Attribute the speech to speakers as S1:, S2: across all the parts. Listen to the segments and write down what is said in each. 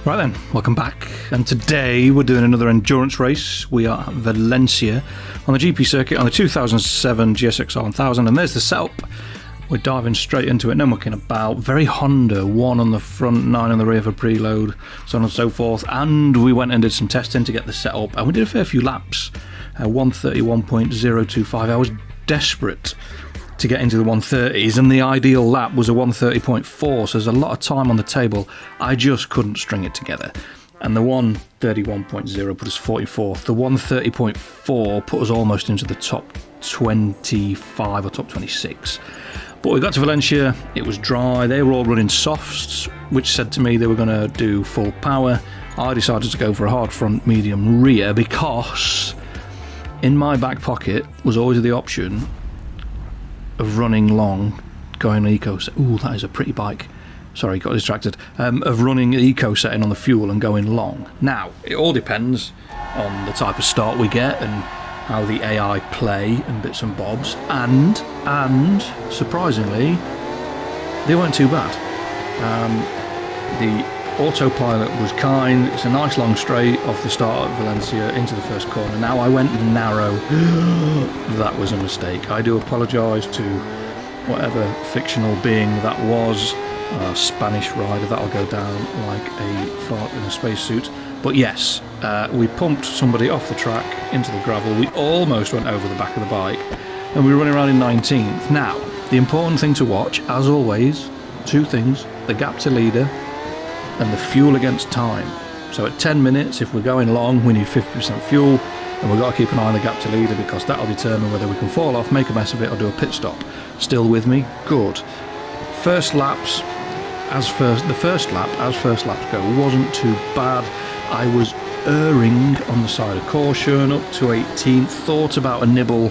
S1: Right then, welcome back, and today we're doing another endurance race. We are at Valencia on the GP circuit on the 2007 GSX-R1000, and there's the setup. We're diving straight into it, no mucking about. Very Honda, 1 on the front, 9 on the rear for preload, so on and so forth. And we went and did some testing to get the setup, and we did a fair few laps. 131.025. I was desperate to get into the 130s, and the ideal lap was a 130.4, so there's a lot of time on the table. I just couldn't string it together, and the 131.0 put us 44th. The 130.4 put us almost into the top 25 or top 26. But we got to Valencia, it was dry, they were all running softs, which said to me they were going to do full power. I decided to go for a hard front, medium rear, because in my back pocket was always the option of running long, going eco. Ooh, that is a pretty bike. Sorry, got distracted. Of running eco setting on the fuel and going long. Now, it all depends on the type of start we get and how the AI play and bits and bobs. And surprisingly, they weren't too bad. The autopilot was kind. It's a nice long straight off the start of Valencia into the first corner. Now I went narrow. That was a mistake. I do apologise to whatever fictional being that was, a Spanish rider. That'll go down like a fart in a spacesuit. But yes, we pumped somebody off the track into the gravel. We almost went over the back of the bike, and we were running around in 19th. Now, the important thing to watch, as always, two things: the gap to leader and the fuel against time. So at 10 minutes, if we're going long, we need 50% fuel, and we've got to keep an eye on the gap to leader, because that'll determine whether we can fall off, make a mess of it, or do a pit stop. Still with me? Good. First laps, the first lap, as first laps go, wasn't too bad. I was erring on the side of caution up to 18th, thought about a nibble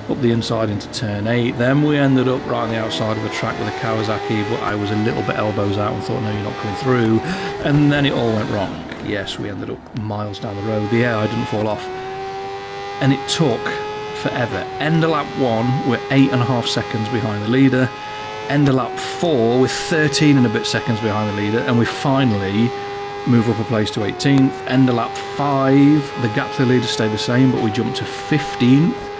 S1: up the inside into turn 8. Then we ended up right on the outside of the track with a Kawasaki, but I was a little bit elbows out and thought, no, you're not coming through. And then it all went wrong. Yes, we ended up miles down the road. The air, I didn't fall off. And it took forever. End of lap 1, we're 8.5 seconds behind the leader. End of lap 4, we're 13 and a bit seconds behind the leader. And we finally move up a place to 18th. End of lap 5, the gap to the leader stayed the same, but we jumped to 15th.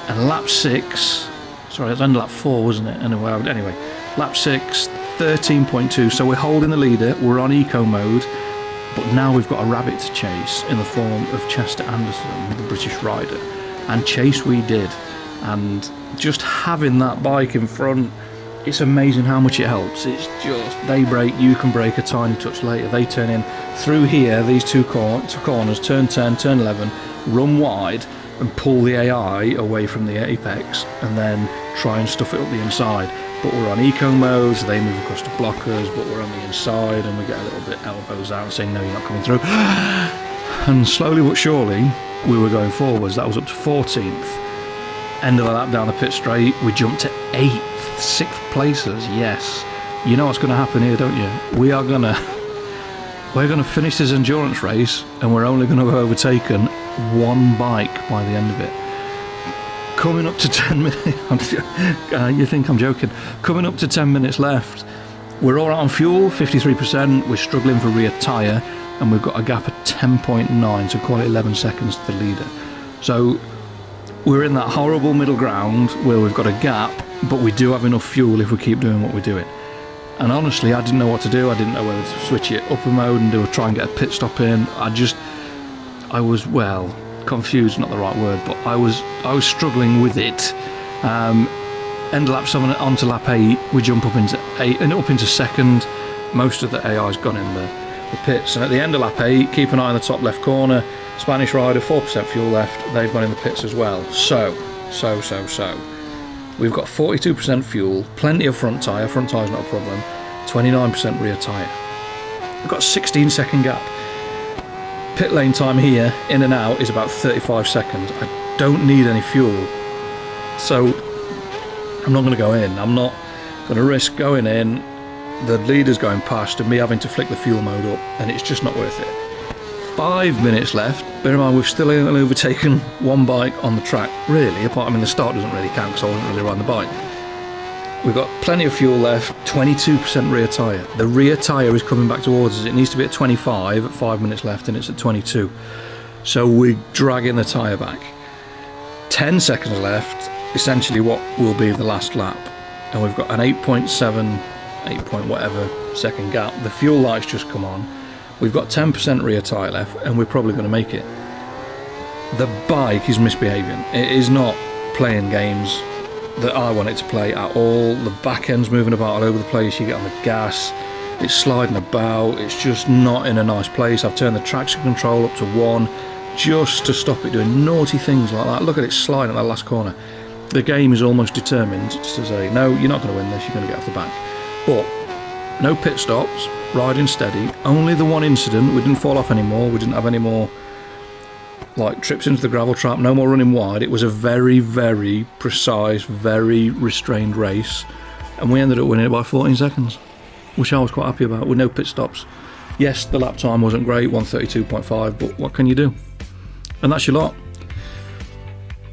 S1: And lap 6, sorry, that's end of lap 4, wasn't it? Anyway, lap 6, 13.2. So we're holding the leader, we're on eco mode, but now we've got a rabbit to chase in the form of Chester Anderson, the British rider. And chase we did. And just having that bike in front, it's amazing how much it helps. It's just, they brake, you can brake a tiny touch later. They turn in through here, these two corners, turn 10, turn 11, run wide, and pull the AI away from the apex, and then try and stuff it up the inside. But we're on eco mode, so they move across to blockers, but we're on the inside, and we get a little bit elbows out saying, no, you're not coming through. And slowly but surely, we were going forwards. That was up to 14th. End of the lap down the pit straight, we jumped to 8th, 6th places, yes. You know what's going to happen here, don't you? We're going to finish this endurance race, and we're only going to have overtaken one bike by the end of it. Coming up to 10 minutes, you think I'm joking. Coming up to 10 minutes left, we're all right on fuel, 53%, we're struggling for rear tyre, and we've got a gap of 10.9, so call it 11 seconds to the leader. So we're in that horrible middle ground where we've got a gap, but we do have enough fuel if we keep doing what we're doing. And honestly, I didn't know what to do. I didn't know whether to switch it upper mode and try and get a pit stop in. I was, well, confused, not the right word, but I was struggling with it. End of lap 7 onto lap 8, we jump up into 8 and up into second. Most of the AI's gone in the pits, and at the end of lap 8, keep an eye on the top left corner. Spanish rider, 4% fuel left, they've gone in the pits as well. So we've got 42% fuel, plenty of front tyre's not a problem, 29% rear tyre. We've got a 16-second gap. Pit lane time here, in and out, is about 35 seconds. I don't need any fuel, so I'm not going to go in. I'm not going to risk going in, the leader's going past, and me having to flick the fuel mode up, and it's just not worth it. 5 minutes left. Bear in mind, we've still only overtaken one bike on the track, really, apart, I mean, the start doesn't really count because I wasn't really riding the bike. We've got plenty of fuel left, 22% rear tyre. The rear tyre is coming back towards us. It needs to be at 25 at 5 minutes left, and it's at 22. So we're dragging the tyre back. 10 seconds left, essentially what will be the last lap. And we've got an 8.7, 8 point whatever second gap. The fuel light's just come on. We've got 10% rear tyre left, and we're probably going to make it. The bike is misbehaving. It is not playing games that I want it to play at all. The back end's moving about all over the place. You get on the gas, it's sliding about. It's just not in a nice place. I've turned the traction control up to 1 just to stop it doing naughty things like that. Look at it sliding at that last corner. The game is almost determined to say, no, you're not going to win this, you're going to get off the back. But no pit stops, riding steady. Only the one incident, we didn't fall off anymore, we didn't have any more like trips into the gravel trap, no more running wide. It was a very, very precise, very restrained race, and we ended up winning it by 14 seconds, which I was quite happy about, with no pit stops. Yes, the lap time wasn't great, 1:32.5, but what can you do? And that's your lot.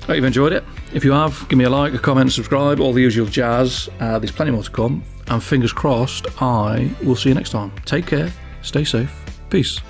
S1: Hope you've enjoyed it. If you have, give me a like, a comment, subscribe, all the usual jazz. There's plenty more to come, and fingers crossed, I will see you next time. Take care, stay safe, peace.